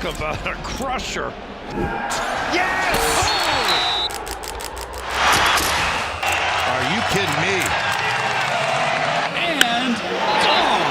Talk about a crusher. Yes! Oh! Are you kidding me? And gone!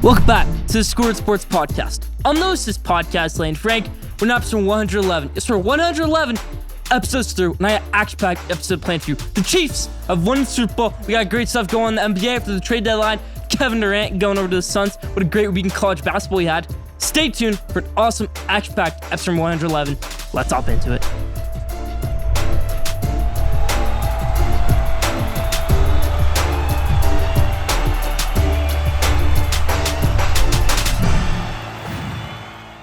Welcome back to the Schoolyard Sports podcast. I'm the host of this podcast, Lane Frank. We're in episode 111. It's for 111 episodes through, and I got action-packed episode planned for you. The Chiefs have won the Super Bowl. We got great stuff going in the NBA after the trade deadline. Kevin Durant going over to the Suns. What a great week in college basketball we had. Stay tuned for an awesome action-packed episode 111. Let's hop into it.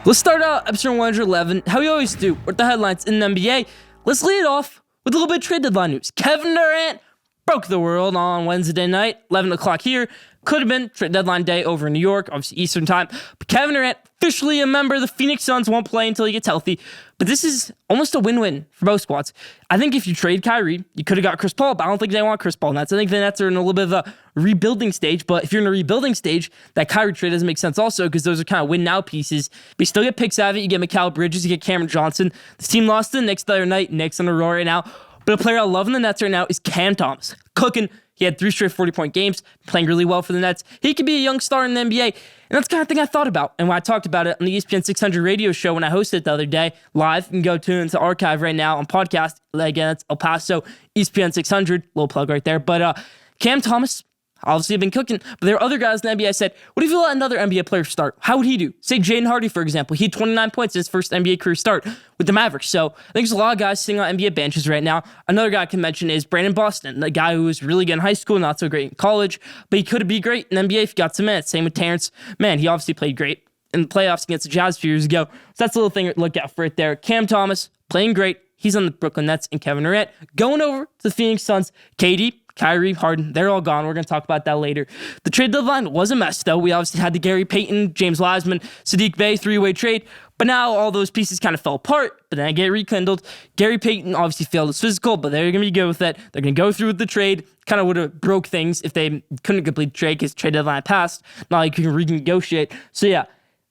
Let's start out episode 111, how we always do, with the headlines in the NBA. Let's lead it off with a little bit of trade deadline news. Kevin Durant broke the world on Wednesday night, 11 o'clock here. Could have been trade deadline day over in New York, obviously Eastern time. But Kevin Durant, officially a member of the Phoenix Suns, won't play until he gets healthy. But this is almost a win-win for both squads. I think if you trade Kyrie, you could have got Chris Paul, but I don't think they want Chris Paul Nets. I think the Nets are in a little bit of a rebuilding stage, but if you're in a rebuilding stage, that Kyrie trade doesn't make sense also because those are kind of win-now pieces. But you still get picks out of it. You get Mikal Bridges, you get Cameron Johnson. This team lost to the Knicks the other night. Knicks on a roll right now. But a player I love in the Nets right now is Cam Thomas. Cooking. He had 3 straight 40-point games, playing really well for the Nets. He could be a young star in the NBA. And that's the kind of thing I thought about. And when I talked about it on the ESPN 600 radio show when I hosted it the other day, live, you can go tune into archive right now on podcast. Again, it's El Paso, ESPN 600. Little plug right there. But Cam Thomas, obviously have been cooking, but there are other guys in the NBA I said, what if you let another NBA player start? How would he do? Say Jaden Hardy, for example. He had 29 points in his first NBA career start with the Mavericks. So I think there's a lot of guys sitting on NBA benches right now. Another guy I can mention is Brandon Boston, the guy who was really good in high school, not so great in college, but he could be great in the NBA if he got some minutes. Same with Terrence. Man, he obviously played great in the playoffs against the Jazz a few years ago. So that's a little thing to look out for right there. Cam Thomas, playing great. He's on the Brooklyn Nets, and Kevin Durant going over to the Phoenix Suns. KD, Kyrie, Harden, they're all gone. We're going to talk about that later. The trade deadline was a mess, though. We obviously had the Gary Payton, James Wiseman, Sadiq Bey three-way trade, but now all those pieces kind of fell apart, but then I get rekindled. Gary Payton obviously failed his physical, but they're going to be good with it. They're going to go through with the trade. Kind of would have broke things if they couldn't complete the trade because trade deadline passed. Not like you can renegotiate. So yeah,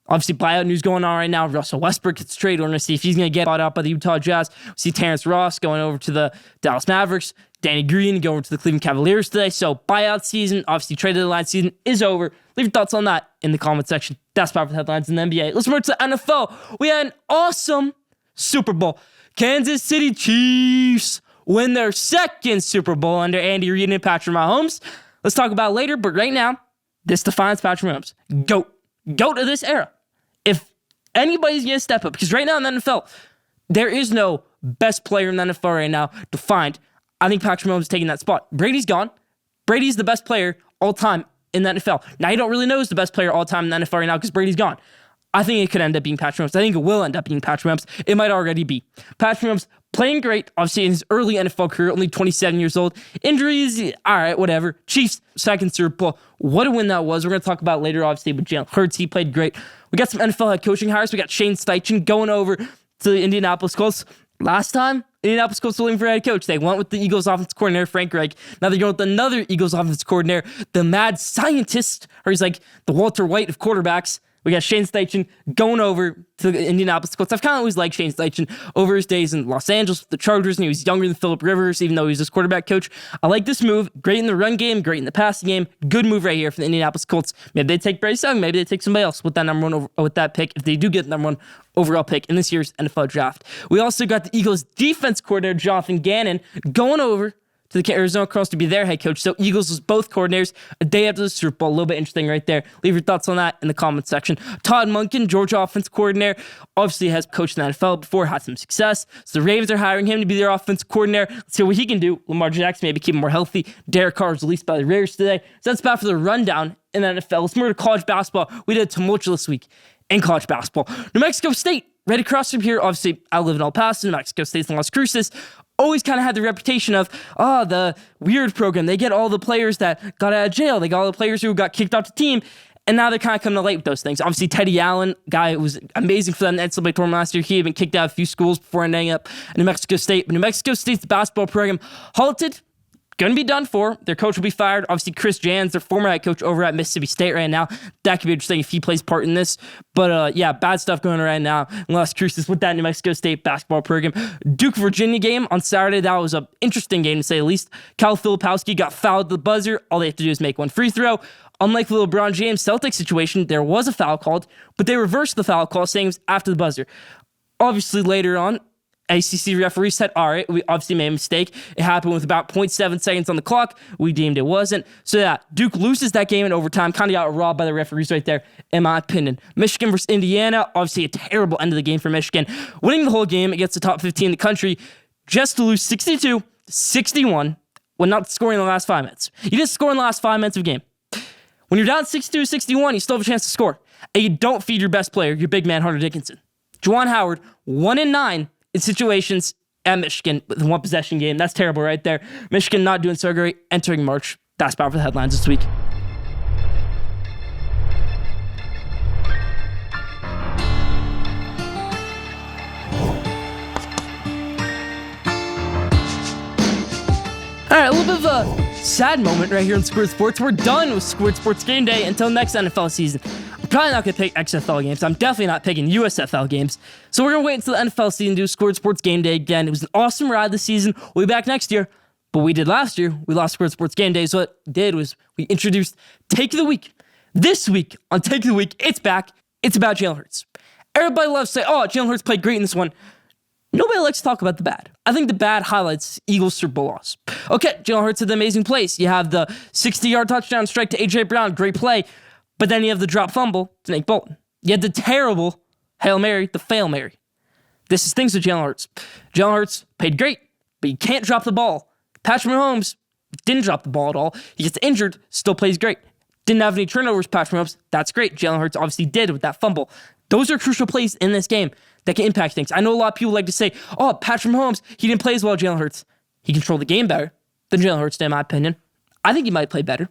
obviously, buyout news going on right now. Russell Westbrook gets traded. We're going to see if he's going to get bought out by the Utah Jazz. We see Terrence Ross going over to the Dallas Mavericks. Danny Green going over to the Cleveland Cavaliers today. So buyout season, obviously trade deadline season is over. Leave your thoughts on that in the comment section. That's about the headlines in the NBA. Let's move to the NFL. We had an awesome Super Bowl. Kansas City Chiefs win their second Super Bowl under Andy Reid and Patrick Mahomes. Let's talk about it later, but right now, this defines Patrick Mahomes. GOAT of this era. If anybody's going to step up, because right now in the NFL, there is no best player in the NFL right now defined. I think Patrick Mahomes is taking that spot. Brady's gone. Brady's the best player all time in the NFL. Now, you don't really know who's the best player all time in the NFL right now because Brady's gone. I think it could end up being Patrick Mahomes. I think it will end up being Patrick Mahomes. It might already be. Patrick Mahomes playing great, obviously in his early NFL career, only 27 years old. Injuries, all right, whatever. Chiefs, second Super Bowl. What a win that was. We're going to talk about it later, obviously, with Jalen Hurts. He played great. We got some NFL head coaching hires. We got Shane Steichen going over to the Indianapolis Colts. Last time, Indianapolis Colts were looking for a head coach. They went with the Eagles offensive coordinator, Frank Reich. Now they're going with another Eagles offensive coordinator, the mad scientist, or he's like the Walter White of quarterbacks. We got Shane Steichen going over to the Indianapolis Colts. I've kind of always liked Shane Steichen over his days in Los Angeles with the Chargers, and he was younger than Phillip Rivers, even though he was his quarterback coach. I like this move. Great in the run game, great in the passing game. Good move right here for the Indianapolis Colts. Maybe they take Bryce Young. Maybe they take somebody else with that with that pick if they do get the number 1 overall pick in this year's NFL draft. We also got the Eagles defense coordinator, Jonathan Gannon, going over to the Arizona Cardinals to be their head coach. So Eagles was both coordinators a day after the Super Bowl. A little bit interesting right there. Leave your thoughts on that in the comment section. Todd Monken, Georgia offense coordinator, obviously has coached in the NFL before, had some success. So the Ravens are hiring him to be their offense coordinator. Let's see what he can do. Lamar Jackson maybe keep him more healthy. Derek Carr was released by the Raiders today. So that's about for the rundown in the NFL. Let's move to college basketball. We did a tumultuous week in college basketball. New Mexico State, right across from here. Obviously, I live in El Paso. New Mexico State's in Las Cruces. Always kind of had the reputation of, the weird program. They get all the players that got out of jail. They got all the players who got kicked off the team. And now they're kind of coming to light with those things. Obviously, Teddy Allen, guy who was amazing for them in the NCAA tournament last year. He had been kicked out of a few schools before ending up in New Mexico State. But New Mexico State's basketball program halted, going to be done for. Their coach will be fired. Obviously, Chris Jans, their former head coach over at Mississippi State right now. That could be interesting if he plays part in this. But yeah, bad stuff going on right now in Las Cruces with that New Mexico State basketball program. Duke-Virginia game on Saturday. That was an interesting game to say the least. Cal Filipowski got fouled at the buzzer. All they have to do is make one free throw. Unlike the LeBron James Celtics situation, there was a foul called, but they reversed the foul call, saying it was after the buzzer. Obviously, later on, ACC referee said, all right, we obviously made a mistake. It happened with about 0.7 seconds on the clock. We deemed it wasn't. So yeah, Duke loses that game in overtime. Kind of got robbed by the referees right there, in my opinion. Michigan versus Indiana, obviously a terrible end of the game for Michigan. Winning the whole game against the top 15 in the country, just to lose 62-61 when not scoring in the last 5 minutes. You didn't score in the last 5 minutes of a game. When you're down 62-61, you still have a chance to score. And you don't feed your best player, your big man, Hunter Dickinson. Juwan Howard, 1-9 in situations at Michigan with a one possession game. That's terrible right there. Michigan not doing so great entering March. That's about for the headlines this week. All right, a little bit of a sad moment right here in Schoolyard Sports. We're done with Schoolyard Sports game day until next NFL season. I'm probably not going to pick XFL games. I'm definitely not picking USFL games. So we're going to wait until the NFL season to do Schoolyard Sports game day again. It was an awesome ride this season. We'll be back next year. But we did last year. We lost Schoolyard Sports game day. So what we did was we introduced Take of the Week. This week on Take of the Week, it's back. It's about Jalen Hurts. Everybody loves to say, oh, Jalen Hurts played great in this one. Nobody likes to talk about the bad. I think the bad highlights Eagles Super Bowl loss. Okay, Jalen Hurts had the amazing plays. You have the 60-yard touchdown strike to A.J. Brown, great play. But then you have the drop fumble to Nick Bolton. You had the terrible Hail Mary, the Fail Mary. This is things with Jalen Hurts. Jalen Hurts played great, but you can't drop the ball. Patrick Mahomes didn't drop the ball at all. He gets injured, still plays great. Didn't have any turnovers, Patrick Mahomes. That's great. Jalen Hurts obviously did with that fumble. Those are crucial plays in this game that can impact things. I know a lot of people like to say, oh, Patrick Mahomes, he didn't play as well as Jalen Hurts. He controlled the game better than Jalen Hurts did, in my opinion. I think he might play better.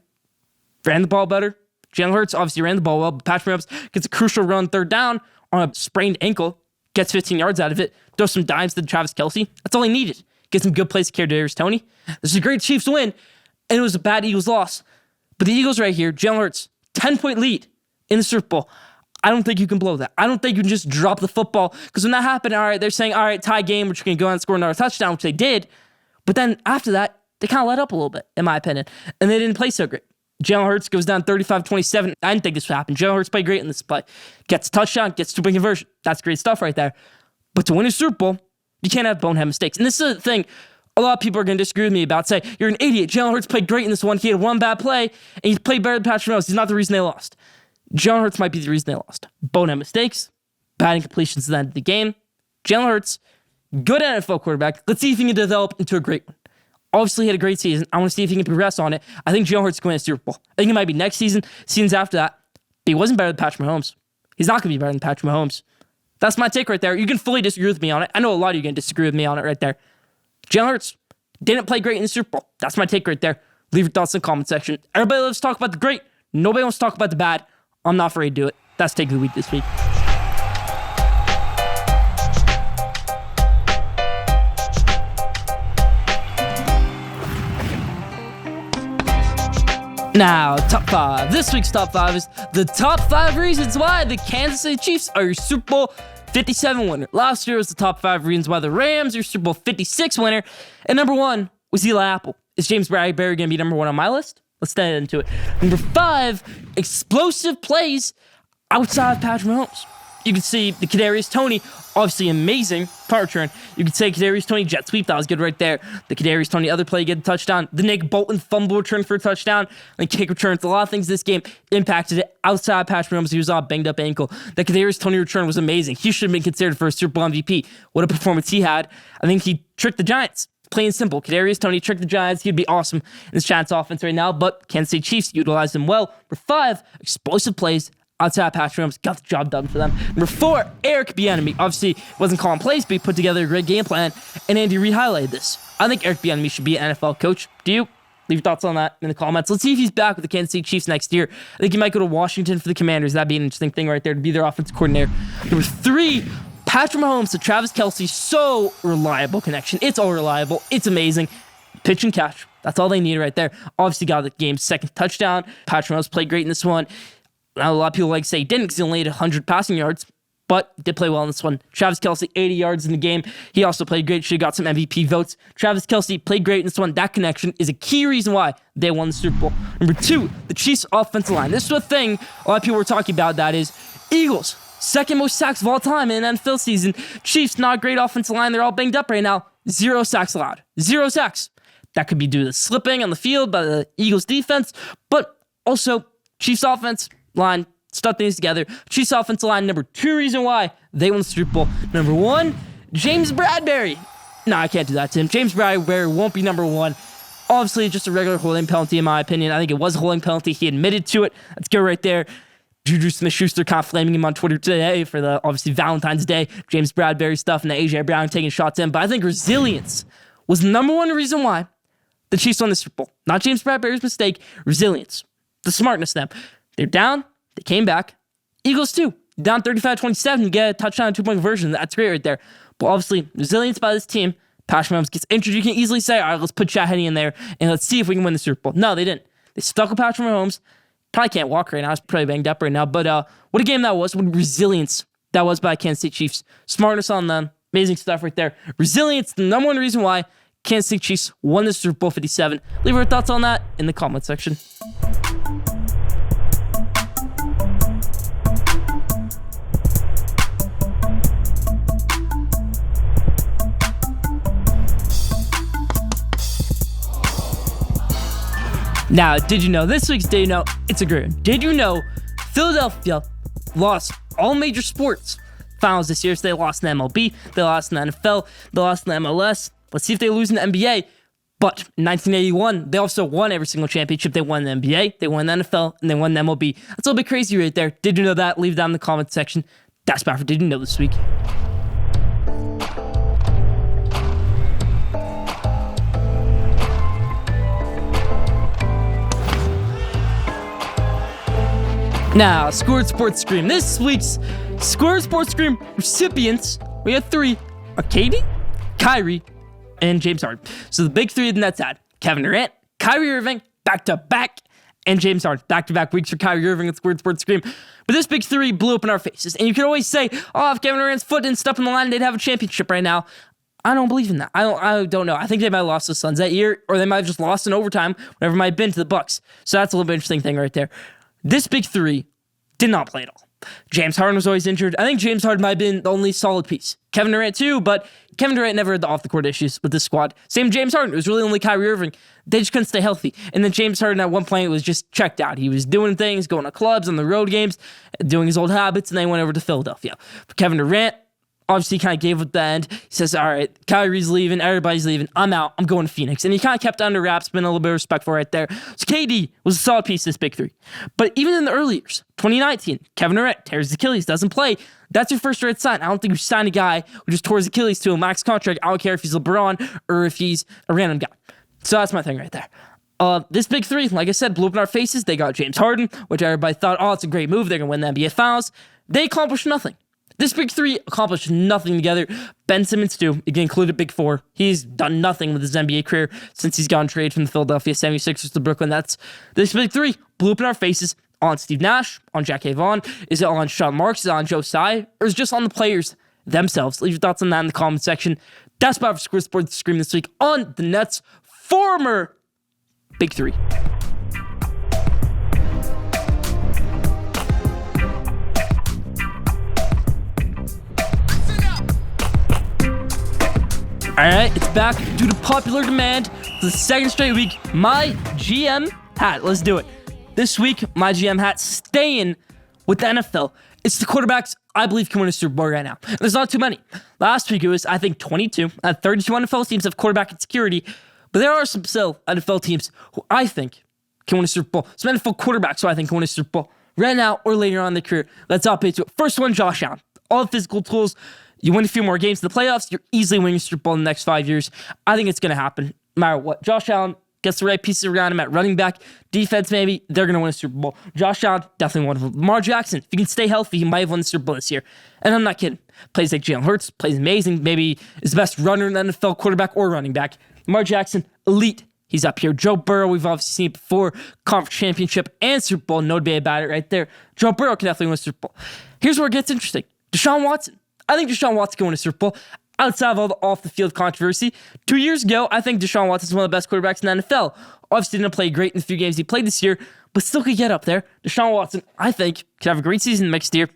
Ran the ball better. Jalen Hurts obviously ran the ball well, but Patrick Mahomes gets a crucial run third down on a sprained ankle, gets 15 yards out of it, throws some dimes to Travis Kelce. That's all he needed. Get some good plays to Kadarius Toney. This is a great Chiefs win, and it was a bad Eagles loss. But the Eagles right here, Jalen Hurts, 10-point lead in the Super Bowl. I don't think you can blow that. I don't think you can just drop the football. Because when that happened, all right, they're saying, all right, tie game, we're just going to go out and score another touchdown, which they did. But then after that, they kind of let up a little bit, in my opinion. And they didn't play so great. Jalen Hurts goes down 35-27. I didn't think this would happen. Jalen Hurts played great in this play. Gets a touchdown, gets two-point conversion. That's great stuff right there. But to win a Super Bowl, you can't have bonehead mistakes. And this is the thing a lot of people are going to disagree with me about. Say, you're an idiot. Jalen Hurts played great in this one. He had one bad play, and he played better than Patrick Mahomes. He's not the reason they lost. Jalen Hurts might be the reason they lost. Bonehead mistakes, bad incompletions at the end of the game. Jalen Hurts, good NFL quarterback. Let's see if he can develop into a great one. Obviously, he had a great season. I want to see if he can progress on it. I think Jalen Hurts is going to win a Super Bowl. I think it might be next season, seasons after that. But he wasn't better than Patrick Mahomes. He's not going to be better than Patrick Mahomes. That's my take right there. You can fully disagree with me on it. I know a lot of you are going to disagree with me on it right there. Jalen Hurts didn't play great in the Super Bowl. That's my take right there. Leave your thoughts in the comment section. Everybody loves to talk about the great. Nobody wants to talk about the bad. I'm not afraid to do it. That's Take of the Week this week. Now, top 5. This week's top 5 is the top 5 reasons why the Kansas City Chiefs are your Super Bowl 57 winner. Last year was the top 5 reasons why the Rams are your Super Bowl 56 winner. And number 1 was Eli Apple. Is James Bradbury going to be number 1 on my list? Let's dive into it. Number 5, explosive plays outside of Patrick Mahomes. You can see the Kadarius Toney, obviously amazing punt return. You could say Kadarius Toney jet sweep, that was good right there. The Kadarius Toney other play, get a touchdown. The Nick Bolton fumble return for a touchdown. And kick returns. A lot of things this game impacted it outside of Patrick Mahomes. He was on a banged up ankle. The Kadarius Toney return was amazing. He should have been considered for a Super Bowl MVP. What a performance he had. I think he tricked the Giants. Plain and simple. Kadarius Toney tricked the Giants. He'd be awesome in this Giants offense right now, but Kansas City Chiefs utilized him well. Number 5, explosive plays outside Patrick Mahomes. Got the job done for them. Number 4, Eric Bieniemy. Obviously, wasn't calling plays, but he put together a great game plan, and Andy Reid highlighted this. I think Eric Bieniemy should be an NFL coach. Do you? Leave your thoughts on that in the comments. Let's see if he's back with the Kansas City Chiefs next year. I think he might go to Washington for the Commanders. That'd be an interesting thing right there to be their offensive coordinator. Number 3, Patrick Mahomes to Travis Kelce. So reliable connection. It's all reliable. It's amazing. Pitch and catch. That's all they need right there. Obviously got the game's second touchdown. Patrick Mahomes played great in this one. Now, a lot of people like to say he didn't because he only had 100 passing yards, but did play well in this one. Travis Kelce, 80 yards in the game. He also played great. Should have got some MVP votes. Travis Kelce played great in this one. That connection is a key reason why they won the Super Bowl. Number 2, the Chiefs' offensive line. This is a thing a lot of people were talking about. That is Eagles, second most sacks of all time in an NFL season. Chiefs, not a great offensive line. They're all banged up right now. 0 sacks allowed. 0 sacks. That could be due to slipping on the field by the Eagles defense, but also Chiefs offense line stuck things together. Chiefs offensive line, number 2 reason why they won the Super Bowl. Number 1, James Bradbury. No, I can't do that to him. James Bradbury won't be number 1. Obviously, just a regular holding penalty in my opinion. I think it was a holding penalty. He admitted to it. Let's go right there. Juju Smith-Schuster kind of flaming him on Twitter today for the, obviously, Valentine's Day, James Bradbury stuff, and the A.J. Brown taking shots in. But I think resilience was the number 1 reason why the Chiefs won the Super Bowl. Not James Bradbury's mistake. Resilience. The smartness of them. They're down. They came back. Eagles too. Down 35-27. You get a touchdown, 2-point conversion. That's great right there. But obviously, resilience by this team. Patrick Mahomes gets injured. You can easily say, all right, let's put Chad Henne in there and let's see if we can win the Super Bowl. No, they didn't. They stuck with Patrick Mahomes. Probably can't walk right now. He's probably banged up right now. But what a game that was. What resilience that was by Kansas City Chiefs. Smartness on them. Amazing stuff right there. Resilience, the number 1 reason why Kansas City Chiefs won the Super Bowl 57. Leave your thoughts on that in the comment section. Now, did you know, this week's Did You Know, it's a great one. Did you know Philadelphia lost all major sports finals this year? So they lost in the MLB, they lost in the NFL, they lost in the MLS. Let's see if they lose in the NBA. But in 1981, they also won every single championship. They won the NBA, they won the NFL, and they won the MLB. That's a little bit crazy right there. Did you know that? Leave it down in the comment section. That's about for Did You Know this week. Now, Schoolyard Sports Scream. This week's Schoolyard Sports Scream recipients, we had 3, are Katie, Kyrie, and James Harden. So the big 3 of the Nets had Kevin Durant, Kyrie Irving, back-to-back, and James Harden. Back-to-back weeks for Kyrie Irving at Schoolyard Sports Scream. But this big 3 blew up in our faces. And you can always say, oh, if Kevin Durant's foot didn't step in the line, they'd have a championship right now. I don't believe in that. I don't know. I think they might have lost to the Suns that year, or they might have just lost in overtime, whatever it might have been to the Bucks. So that's a little bit interesting thing right there. This big 3 did not play at all. James Harden was always injured. I think James Harden might have been the only solid piece. Kevin Durant too, but Kevin Durant never had the off-the-court issues with this squad. Same James Harden. It was really only Kyrie Irving. They just couldn't stay healthy. And then James Harden at one point was just checked out. He was doing things, going to clubs, on the road games, doing his old habits, and then he went over to Philadelphia. For Kevin Durant, obviously kind of gave up the end. He says, all right, Kyrie's leaving, everybody's leaving, I'm out, I'm going to Phoenix. And he kind of kept it under wraps, been a little bit respectful right there. So KD was a solid piece of this big 3. But even in the early years, 2019, Kevin Durant tears his Achilles, doesn't play. That's your first red sign. I don't think you sign a guy who just tore his Achilles to a max contract. I don't care if he's LeBron or if he's a random guy. So that's my thing right there. This big 3, like I said, blew up in our faces. They got James Harden, which everybody thought, oh, it's a great move. They're going to win the NBA Finals. They accomplished nothing. This big 3 accomplished nothing together. Ben Simmons, too. You can include a big 4. He's done nothing with his NBA career since he's gone trade from the Philadelphia 76ers to Brooklyn Nets. This big 3 blew up in our faces on Steve Nash, on Jack Vaughn. Is it on Sean Marks? Is it on Joe Tsai? Or is it just on the players themselves? Leave your thoughts on that in the comment section. That's about for Schoolyard Sports Scream this week on the Nets' former big 3. All right, it's back due to popular demand for the second straight week. MyGMHat, let's do it. This week, MyGMHat staying with the NFL. It's the quarterbacks I believe can win a Super Bowl right now. There's not too many. Last week it was, I think, 22. 32 NFL teams have quarterback insecurity, but there are some still NFL teams who I think can win a Super Bowl. Some NFL quarterbacks who I think can win a Super Bowl right now or later on in their career. Let's hop into it. First one, Josh Allen. All the physical tools. You win a few more games in the playoffs, you're easily winning a Super Bowl in the next 5 years. I think it's going to happen no matter what. Josh Allen gets the right pieces around him at running back, defense maybe, they're going to win a Super Bowl. Josh Allen, definitely one of them. Lamar Jackson, if he can stay healthy, he might have won the Super Bowl this year. And I'm not kidding. Plays like Jalen Hurts, plays amazing, maybe is the best runner in the NFL, quarterback or running back. Lamar Jackson, elite. He's up here. Joe Burrow, we've obviously seen it before. Conference championship and Super Bowl. No debate about it right there. Joe Burrow can definitely win a Super Bowl. Here's where it gets interesting. Deshaun Watson. I think Deshaun Watson can win a Super Bowl. Outside of all the off-the-field controversy, 2 years ago, I think Deshaun Watson is one of the best quarterbacks in the NFL. Obviously didn't play great in the few games he played this year, but still could get up there. Deshaun Watson, I think, could have a great season next year.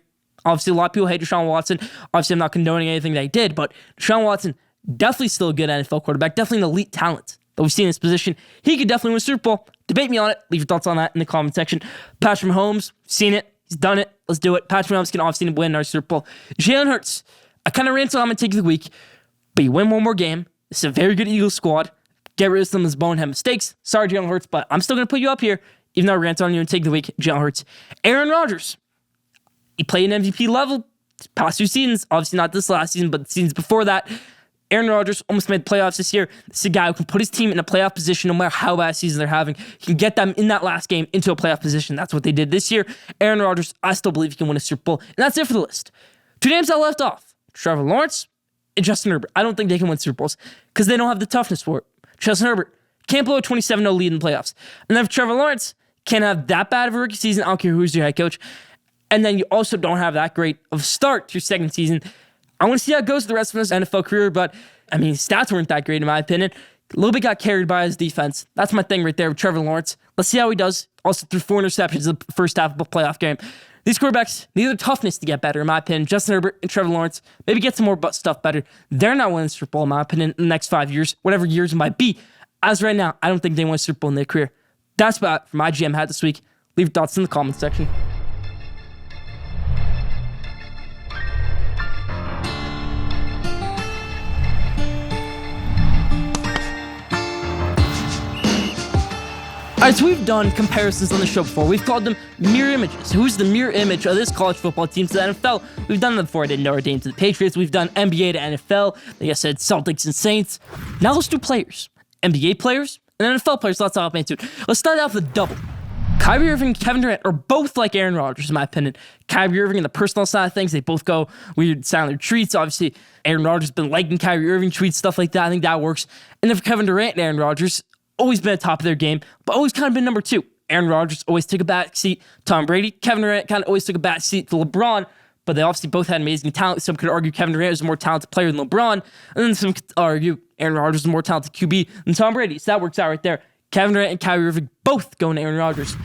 Obviously, a lot of people hate Deshaun Watson. Obviously, I'm not condoning anything that he did, but Deshaun Watson, definitely still a good NFL quarterback, definitely an elite talent that we've seen in this position. He could definitely win a Super Bowl. Debate me on it. Leave your thoughts on that in the comment section. Patrick Mahomes, seen it. He's done it. Let's do it. Patrick Mahomes can obviously win our Super Bowl. Jalen Hurts, I kind of ran on him and take the week, but you win one more game. It's a very good Eagles squad. Get rid of some of his bonehead mistakes. Sorry, Jalen Hurts, but I'm still going to put you up here, even though I ran on you and take the week. Jalen Hurts. Aaron Rodgers. He played an MVP level past 2 seasons. Obviously not this last season, but the seasons before that. Aaron Rodgers almost made the playoffs this year. This is a guy who can put his team in a playoff position no matter how bad a season they're having. He can get them in that last game into a playoff position. That's what they did this year. Aaron Rodgers, I still believe he can win a Super Bowl. And that's it for the list. 2 names I left off. Trevor Lawrence and Justin Herbert. I don't think they can win Super Bowls because they don't have the toughness for it. Justin Herbert can't blow a 27-0 lead in the playoffs. And then if Trevor Lawrence can't have that bad of a rookie season, I don't care who's your head coach. And then you also don't have that great of a start to your second season. I want to see how it goes the rest of his NFL career, but I mean, his stats weren't that great in my opinion. A little bit got carried by his defense. That's my thing right there with Trevor Lawrence. Let's see how he does. Also threw 4 interceptions in the first half of a playoff game. These quarterbacks need the toughness to get better, in my opinion. Justin Herbert and Trevor Lawrence, maybe get some more butt stuff better. They're not winning the Super Bowl, in my opinion, in the next 5 years, whatever years it might be. As right now, I don't think they win a Super Bowl in their career. That's about it for my GM hat this week. Leave your thoughts in the comments section. All right, so we've done comparisons on the show before. We've called them mirror images. Who's the mirror image of this college football team to the NFL? We've done them before. I did Notre Dame to the Patriots. We've done NBA to NFL. Like I said, Celtics and Saints. Now let's do players. NBA players and NFL players. Let's talk about it. Let's start out with a double. Kyrie Irving and Kevin Durant are both like Aaron Rodgers, in my opinion. Kyrie Irving in the personal side of things, they both go weird silent retreats. Obviously, Aaron Rodgers has been liking Kyrie Irving tweets, stuff like that. I think that works. And then for Kevin Durant and Aaron Rodgers, always been at the top of their game, but always kind of been number 2. Aaron Rodgers always took a back seat. Tom Brady, Kevin Durant kind of always took a back seat to LeBron, but they obviously both had amazing talent. Some could argue Kevin Durant was a more talented player than LeBron, and then some could argue Aaron Rodgers was a more talented QB than Tom Brady. So that works out right there. Kevin Durant and Kyrie Irving both going to Aaron Rodgers.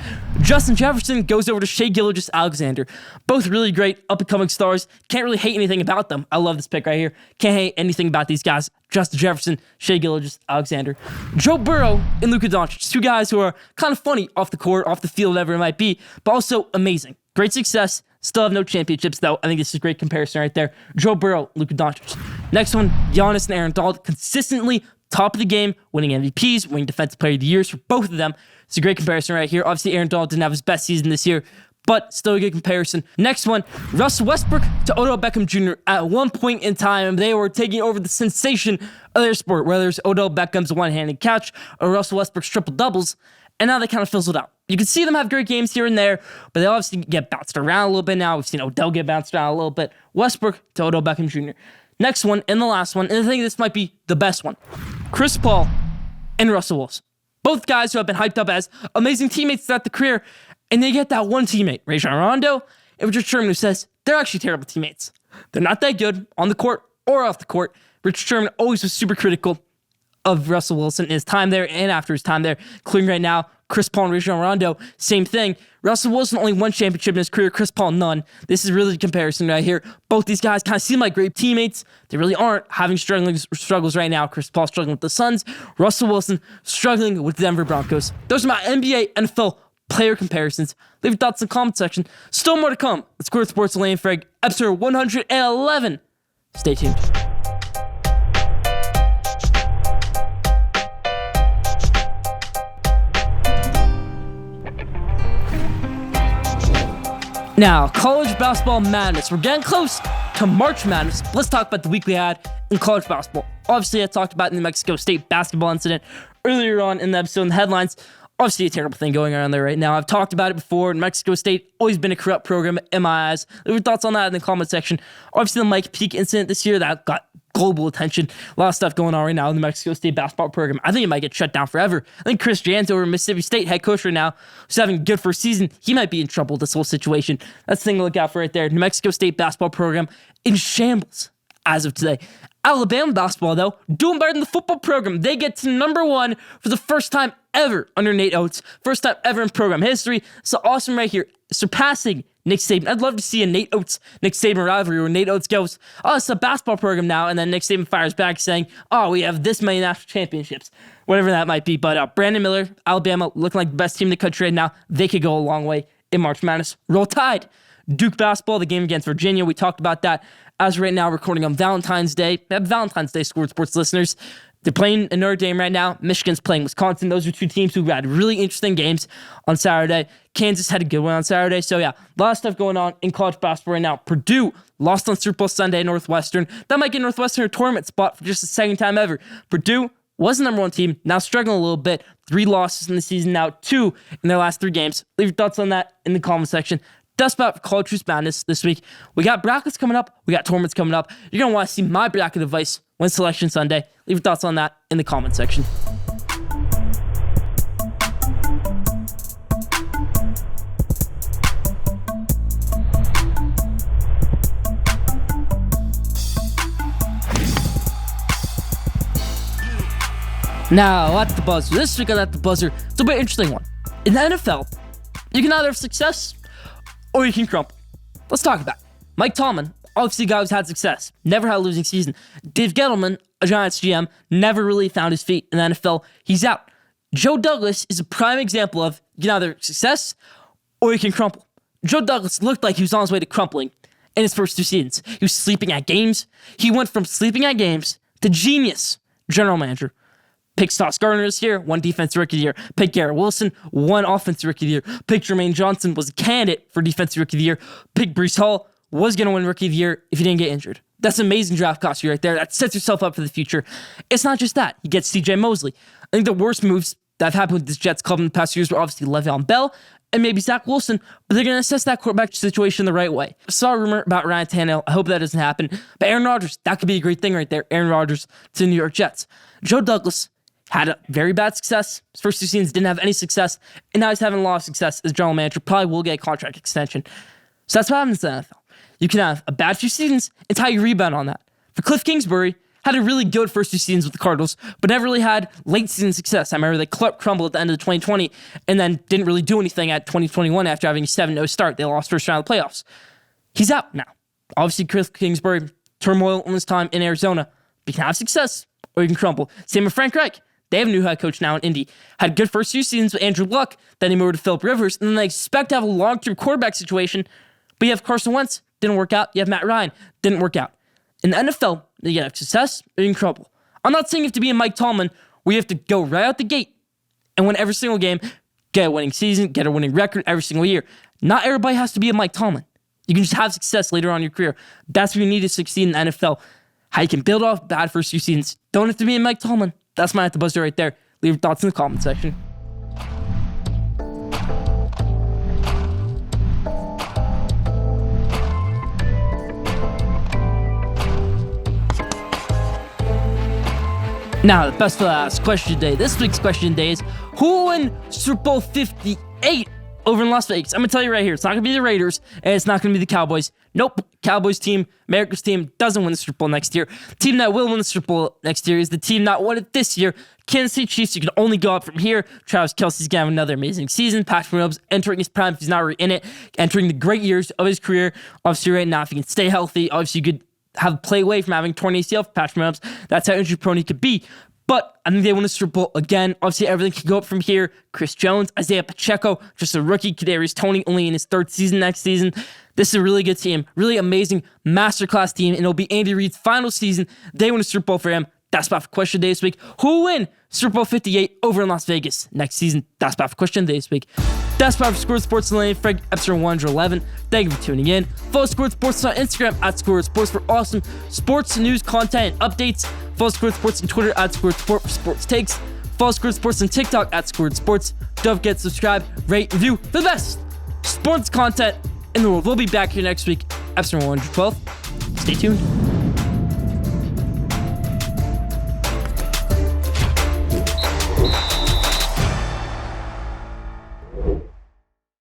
Justin Jefferson goes over to Shai Gilgeous-Alexander. Both really great up-and-coming stars. Can't really hate anything about them. I love this pick right here. Can't hate anything about these guys. Justin Jefferson, Shai Gilgeous-Alexander. Joe Burrow and Luka Doncic. 2 guys who are kind of funny off the court, off the field, whatever it might be, but also amazing. Great success. Still have no championships, though. I think this is a great comparison right there. Joe Burrow, Luka Doncic. Next one, Giannis and Aaron Donald. Consistently top of the game, winning MVPs, winning Defensive Player of the Year for both of them. It's a great comparison right here. Obviously, Aaron Donald didn't have his best season this year, but still a good comparison. Next one, Russell Westbrook to Odell Beckham Jr. At one point in time, they were taking over the sensation of their sport, whether it's Odell Beckham's one-handed catch or Russell Westbrook's triple-doubles, and now they kind of fizzled out. You can see them have great games here and there, but they obviously get bounced around a little bit now. We've seen Odell get bounced around a little bit. Westbrook to Odell Beckham Jr. Next one, and the last one, and I think this might be the best one. Chris Paul and Russell Wilson. Both guys who have been hyped up as amazing teammates throughout the career, and they get that one teammate, Rajon Rondo, and Richard Sherman, who says they're actually terrible teammates. They're not that good on the court or off the court. Richard Sherman always was super critical of Russell Wilson in his time there and after his time there, including right now, Chris Paul and Rajon Rondo, same thing. Russell Wilson only 1 championship in his career, Chris Paul none. This is really the comparison right here. Both these guys kind of seem like great teammates. They really aren't, having struggles right now. Chris Paul struggling with the Suns, Russell Wilson struggling with the Denver Broncos. Those are my NBA, NFL player comparisons. Leave your thoughts in the comment section. Still more to come. Let's Schoolyard Sports Lane Frag, episode 111. Stay tuned. Now, college basketball madness. We're getting close to March Madness. Let's talk about the week we had in college basketball. Obviously, I talked about the New Mexico State basketball incident earlier on in the episode in the headlines. Obviously, a terrible thing going around there right now. I've talked about it before. New Mexico State, always been a corrupt program in my eyes. Leave your thoughts on that in the comment section. Obviously, the Mike Peake incident this year, that got global attention. A lot of stuff going on right now in the New Mexico State basketball program. I think it might get shut down forever. I think Chris Jans over Mississippi State, head coach right now, who's having a good first season, he might be in trouble with this whole situation. That's the thing to look out for right there. New Mexico State basketball program in shambles as of today. Alabama basketball, though, doing better than the football program. They get to number 1 for the first time ever under Nate Oates. First time ever in program history. So awesome right here. Surpassing Nick Saban. I'd love to see a Nate Oates-Nick Saban rivalry where Nate Oates goes, oh, it's a basketball program now, and then Nick Saban fires back saying, oh, we have this many national championships. Whatever that might be. But Brandon Miller, Alabama, looking like the best team in the country right now. They could go a long way in March Madness. Roll Tide. Duke basketball, the game against Virginia. We talked about that. As right now, recording on Valentine's Day. Valentine's Day, Schoolyard Sports listeners. They're playing in Notre Dame right now. Michigan's playing Wisconsin. Those are two teams who had really interesting games on Saturday. Kansas had a good one on Saturday. So yeah, a lot of stuff going on in college basketball right now. Purdue lost on Super Bowl Sunday at Northwestern. That might get Northwestern a tournament spot for just the second time ever. Purdue was the number 1 team, now struggling a little bit. 3 losses in the season now, 2 in their last 3 games. Leave your thoughts on that in the comment section. That's about College Hoops Madness this week. We got brackets coming up. We got tournaments coming up. You're going to want to see my bracket advice when Selection Sunday. Leave your thoughts on that in the comment section. Now, at the buzzer. This week on At the Buzzer, it's a bit interesting one. In the NFL, you can either have success or you can crumble. Let's talk about it. Mike Tomlin, obviously a guy who's had success, never had a losing season. Dave Gettleman, a Giants GM, never really found his feet in the NFL. He's out. Joe Douglas is a prime example of you can either success or you can crumble. Joe Douglas looked like he was on his way to crumpling in his first 2 seasons. He was sleeping at games. He went from sleeping at games to genius general manager. Pick Sauce Gardner this year, 1 defensive rookie of the year. Pick Garrett Wilson, 1 offensive rookie of the year. Pick Jermaine Johnson, was a candidate for defensive rookie of the year. Pick Breece Hall, was going to win rookie of the year if he didn't get injured. That's amazing draft cost right there. That sets yourself up for the future. It's not just that. He gets CJ Mosley. I think the worst moves that have happened with this Jets club in the past years were obviously Le'Veon Bell and maybe Zach Wilson, but they're going to assess that quarterback situation the right way. I saw a rumor about Ryan Tannehill. I hope that doesn't happen. But Aaron Rodgers, that could be a great thing right there. Aaron Rodgers to the New York Jets. Joe Douglas had a very bad success. His first 2 seasons didn't have any success, and now he's having a lot of success as general manager. Probably will get a contract extension. So that's what happens in the NFL. You can have a bad few seasons. It's how you rebound on that. For Cliff Kingsbury, had a really good first 2 seasons with the Cardinals, but never really had late season success. I remember they crumbled at the end of 2020 and then didn't really do anything at 2021 after having a 7-0 start. They lost first round of the playoffs. He's out now. Obviously, Cliff Kingsbury, turmoil in his time in Arizona. But you can have success or you can crumble. Same with Frank Reich. They have a new head coach now in Indy. Had good first 2 seasons with Andrew Luck, then he moved to Phillip Rivers, and then they expect to have a long-term quarterback situation, but you have Carson Wentz, didn't work out. You have Matt Ryan, didn't work out. In the NFL, you have success or you can crumble. I'm not saying you have to be a Mike Tomlin where you have to go right out the gate and win every single game, get a winning season, get a winning record every single year. Not everybody has to be a Mike Tomlin. You can just have success later on in your career. That's what you need to succeed in the NFL. How you can build off bad first 2 seasons. Don't have to be a Mike Tomlin. That's my At the Buzzer right there. Leave your thoughts in the comment section. Now, the best for last question today. This week's question today is, who will win Super Bowl 58 over in Las Vegas? I'm going to tell you right here, it's not going to be the Raiders, and it's not going to be the Cowboys. Nope. Cowboys team, America's team, doesn't win the Super Bowl next year. The team that will win the Super Bowl next year is the team that won it this year, Kansas City Chiefs. You can only go up from here. Travis Kelce's going to have another amazing season. Patrick Mahomes entering his prime if he's not already in it, entering the great years of his career. Obviously, right now, if he can stay healthy, obviously, you could have play away from having torn ACL for Patrick Mahomes. That's how injury prone he could be. But I think they win the Super Bowl again. Obviously, everything can go up from here. Chris Jones, Isaiah Pacheco, just a rookie. Kadarius Toney only in his 3rd season next season. This is a really good team. Really amazing masterclass team. And it'll be Andy Reid's final season. They win a Super Bowl for him. That's about for question day this week. Who will win Super Bowl 58 over in Las Vegas next season? That's about for question day this week. That's about for Schoolyard Sports and Lane Frank, episode 111. Thank you for tuning in. Follow Schoolyard Sports on Instagram at Schoolyard Sports for awesome sports news, content, and updates. Follow Schoolyard Sports on Twitter at Schoolyard Sport for sports takes. Follow Schoolyard Sports on TikTok at Schoolyard Sports. Don't forget to subscribe, rate, review for the best sports content in the world. We'll be back here next week, episode 112. Stay tuned.